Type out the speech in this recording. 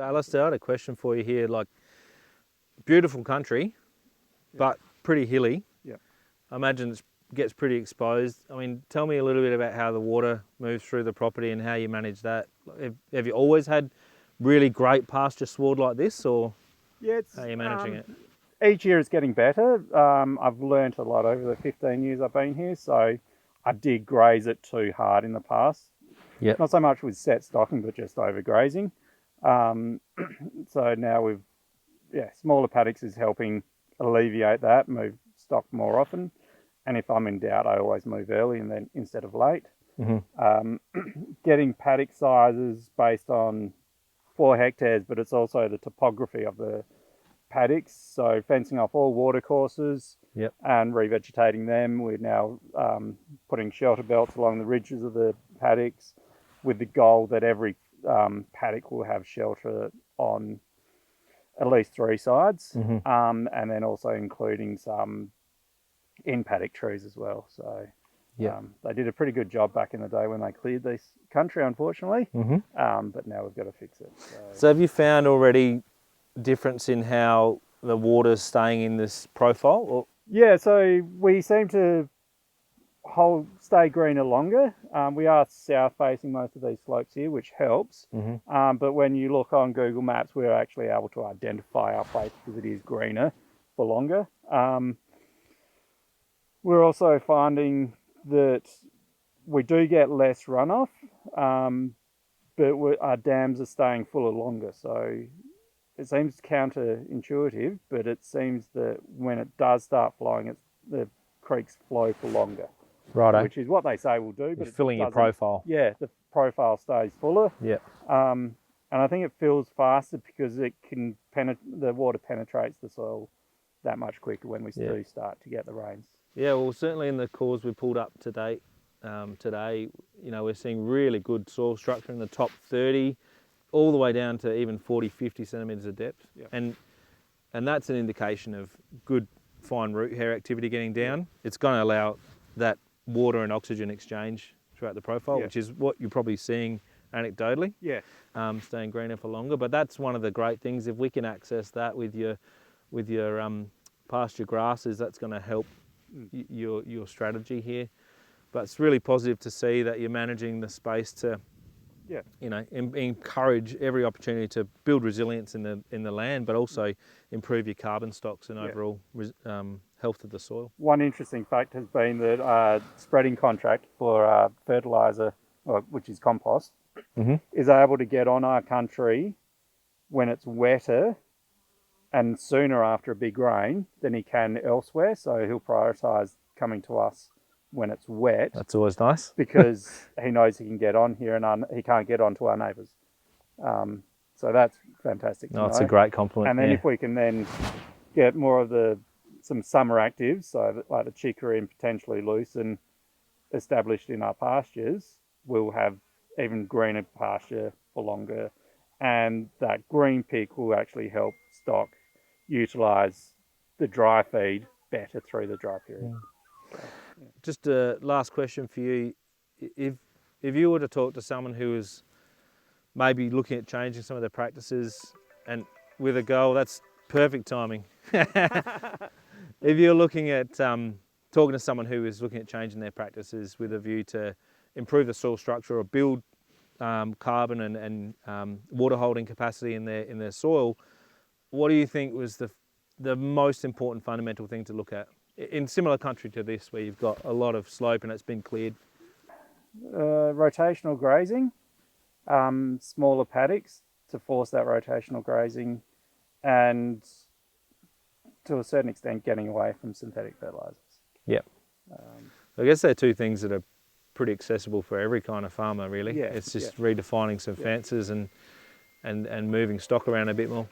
So Alistair, I had a question for you here. Like, beautiful country, but pretty hilly. Yeah. I imagine it gets pretty exposed. I mean, tell me a little bit about how the water moves through the property and how you manage that. Have you always had really great pasture sward like this, or how are you managing it? Each year it's getting better. I've learnt a lot over the 15 years I've been here, so I did graze it too hard in the past. Yep. Not so much with set stocking, but just overgrazing. So now smaller paddocks is helping alleviate that, move stock more often. And if I'm in doubt, I always move early and then instead of late. Getting paddock sizes based on 4 hectares, but it's also the topography of the paddocks. So fencing off all water courses and revegetating them. We're now putting shelter belts along the ridges of the paddocks with the goal that every paddock will have shelter on at least 3 sides, and then also including some in paddock trees as well. So they did a pretty good job back in the day when they cleared this country, unfortunately, but now we've got to fix it. So have you found already difference in how the water's staying in this profile? Or? Yeah, so we seem to stay greener longer. We are south facing most of these slopes here, which helps. But when you look on Google Maps, we're actually able to identify our place because it is greener for longer. We're also finding that we do get less runoff, but our dams are staying fuller longer. So it seems counterintuitive, but it seems that when it does start flowing, the creeks flow for longer. Right, which is what they say will do, but it's filling your doesn't. profile. Yeah, the profile stays fuller. Yeah. And I think it fills faster because it can the water penetrates the soil that much quicker when we do start to get the rains. Yeah, well, certainly in the cores we pulled up to date today, you know, we're seeing really good soil structure in the top 30, all the way down to even 40, 50 centimetres of depth. And that's an indication of good fine root hair activity getting down. It's going to allow that water and oxygen exchange throughout the profile, which is what you're probably seeing anecdotally. Staying greener for longer. But that's one of the great things. If we can access that with your pasture grasses, that's going to help your strategy here. But it's really positive to see that you're managing the space to you know, encourage every opportunity to build resilience in the land, but also improve your carbon stocks and overall health of the soil. One interesting fact has been that spreading contract for fertiliser, which is compost, is able to get on our country when it's wetter and sooner after a big rain than he can elsewhere. So he'll prioritise coming to us when it's wet. That's always nice. Because he knows he can get on here and he can't get on to our neighbours. So that's fantastic to know. It's a great compliment. And then if we can then get more of some summer actives, so that, like the chicory and potentially lucerne established in our pastures, we'll have even greener pasture for longer. And that green pick will actually help stock utilise the dry feed better through the dry period. Just a last question for you. If you were to talk to someone who is maybe looking at changing some of their practices and with a goal, that's perfect timing. If you're looking at talking to someone who is looking at changing their practices with a view to improve the soil structure or build carbon and water holding capacity in their soil, what do you think was the most important fundamental thing to look at in similar country to this, where you've got a lot of slope and it's been cleared? Rotational grazing, smaller paddocks to force that rotational grazing, and to a certain extent getting away from synthetic fertilisers. Yeah. I guess they're two things that are pretty accessible for every kind of farmer, really. It's just redefining some fences and moving stock around a bit more.